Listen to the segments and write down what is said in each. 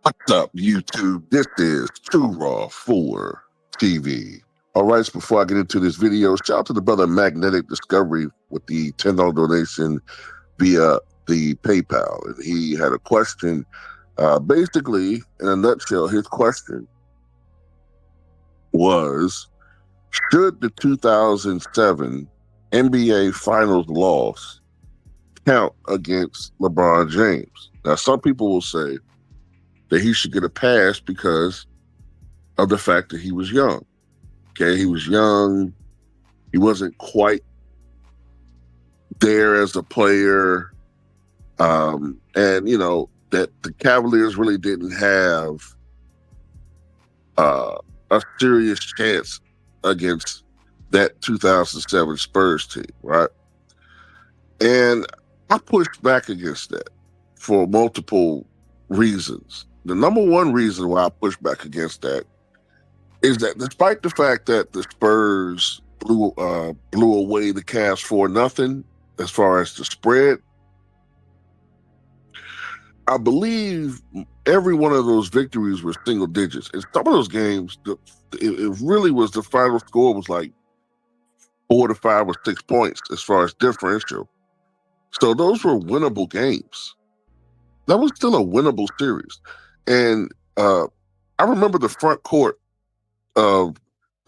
What's up, YouTube? This is Too Raw for TV. All right, so before I get into this video, shout out to the brother Magnetic Discovery with the $10 donation via the PayPal. And he had a question. Basically, in a nutshell, his question was, should the 2007 NBA Finals loss count against LeBron James? Now, some people will say that he should get a pass because of the fact that he was young. Okay, he was young. He wasn't quite there as a player. And, you know, that the Cavaliers really didn't have a serious chance against that 2007 Spurs team, right? And I pushed back against that for multiple reasons. The number one reason why I push back against that is that despite the fact that the Spurs blew away the Cavs 4-0 as far as the spread, I believe every one of those victories were single digits. In some of those games, it really was, the final score was like 4 to 5 or 6 points as far as differential. So those were winnable games. That was still a winnable series. And I remember the front court of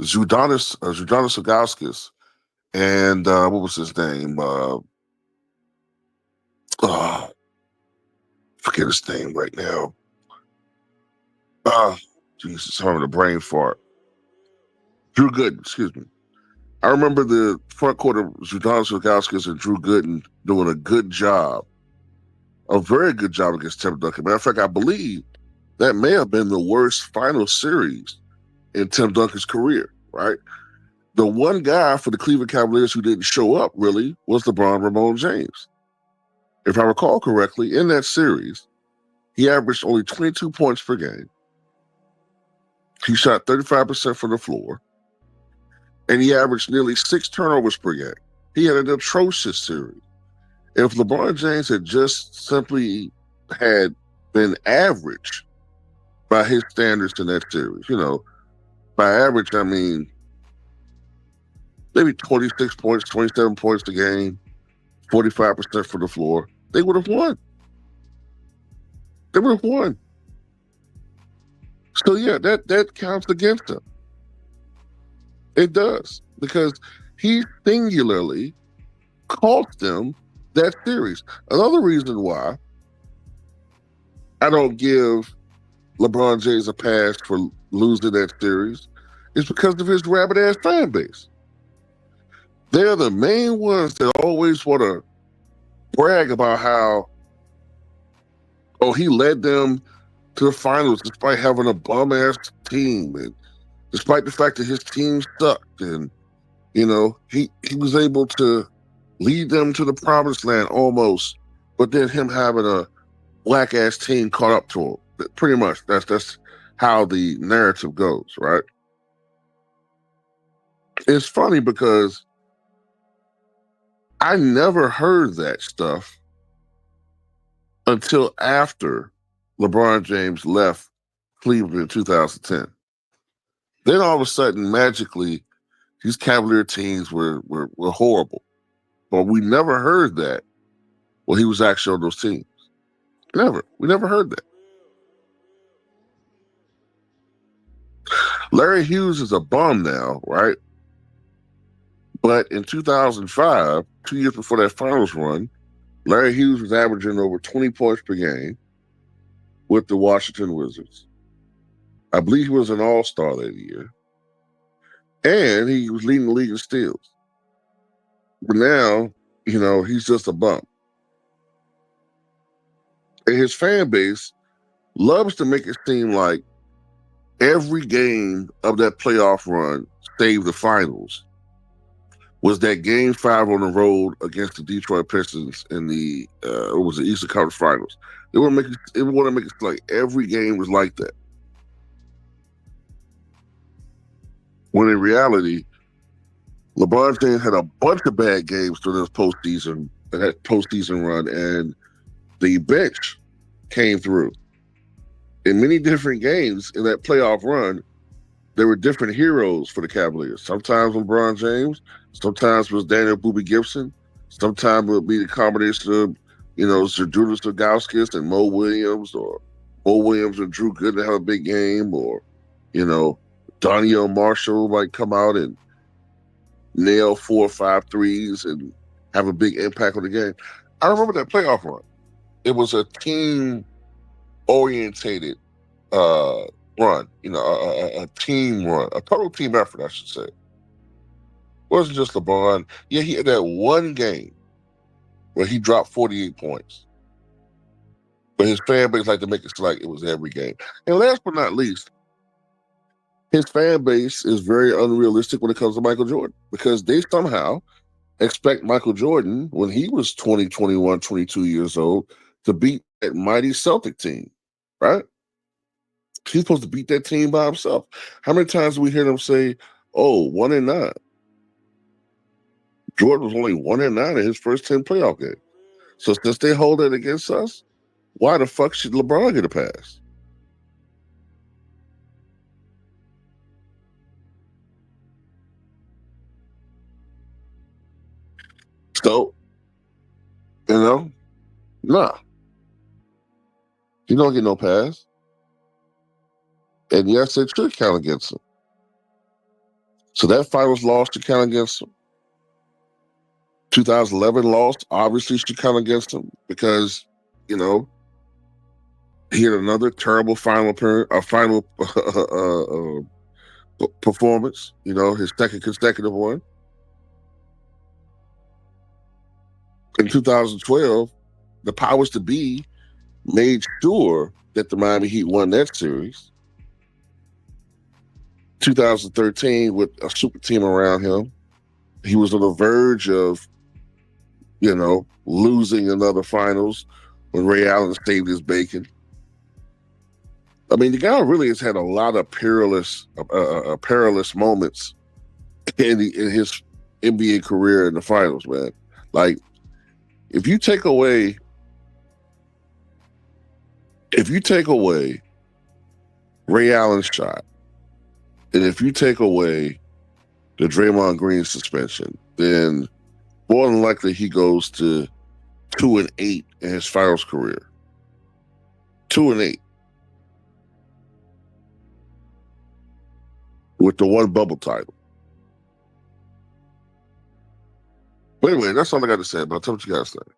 Zydrunas Ilgauskas and what was his name? Forget his name right now. Jesus, I'm having a brain fart. Drew Gooden, excuse me. I remember the front court of Zydrunas Ilgauskas and Drew Gooden doing a good job, a very good job against Tim Duncan. Matter of fact, I believe that may have been the worst final series in Tim Duncan's career, right? The one guy for the Cleveland Cavaliers who didn't show up really was Lebron James. If I recall correctly, in that series, he averaged only 22 points per game. He shot 35% from the floor, and he averaged nearly 6 turnovers per game. He had an atrocious series. If LeBron James had just simply had been average by his standards in that series, you know, by average, I mean, maybe 26 points, 27 points a game, 45% from the floor, they would have won. They would have won. So, yeah, that counts against him. It does, because he singularly cost them that series. Another reason why I don't give LeBron James a pass for losing that series is because of his rabid-ass fan base. They're the main ones that always want to brag about how, oh, he led them to the finals despite having a bum-ass team, and despite the fact that his team sucked, and, you know, he was able to lead them to the promised land almost, but then him having a black-ass team caught up to him. Pretty much, that's how the narrative goes, right? It's funny because I never heard that stuff until after LeBron James left Cleveland in 2010. Then all of a sudden, magically, these Cavalier teams were horrible. But we never heard that when he was actually on those teams. Never. We never heard that. Larry Hughes is a bum now, right? But in 2005, 2 years before that finals run, Larry Hughes was averaging over 20 points per game with the Washington Wizards. I believe he was an all-star that year. And he was leading the league in steals. But now, you know, he's just a bum. And his fan base loves to make it seem like every game of that playoff run, save the finals, was that Game 5 on the road against the Detroit Pistons in the it was the Eastern Conference Finals. They want to make it like every game was like that. When in reality, LeBron James had a bunch of bad games during that postseason run, and the bench came through in many different games in that playoff run. There were different heroes for the Cavaliers. Sometimes LeBron James, sometimes it was Daniel Boobie Gibson, sometimes it would be the combination of, Zydrunas Ilgauskas and Mo Williams, or Mo Williams and Drew Gooden have a big game, or, Daniel Marshall might come out and nail 4 or 5 threes and have a big impact on the game. I remember that playoff run. It was a team orientated run, a team run, a total team effort, I should say. It wasn't just LeBron. Yeah, he had that one game where he dropped 48 points. But his fan base like to make it like it was every game. And last but not least, his fan base is very unrealistic when it comes to Michael Jordan, because they somehow expect Michael Jordan, when he was 20, 21, 22 years old, to beat that mighty Celtic team, right? He's supposed to beat that team by himself. How many times do we hear them say, "Oh, 1-9"? Jordan was only 1-9 in his first 10 playoff games. So since they hold it against us, why the fuck should LeBron get a pass? So, nah, he don't get no pass. And yes, it should count against him. So that finals loss should count against him. 2011 loss obviously should count against him, because, he had another terrible final performance. His second consecutive one. In 2012, the powers to be made sure that the Miami Heat won that series. 2013, with a super team around him, he was on the verge of, losing another finals when Ray Allen saved his bacon. I mean, the guy really has had a lot of perilous moments in his NBA career in the finals, man. Like, if you take away Ray Allen's shot, and if you take away the Draymond Green suspension, then more than likely he goes to 2-8 in his finals career. 2-8. With the one bubble title. But anyway, that's all I got to say about it. Tell me what you guys think.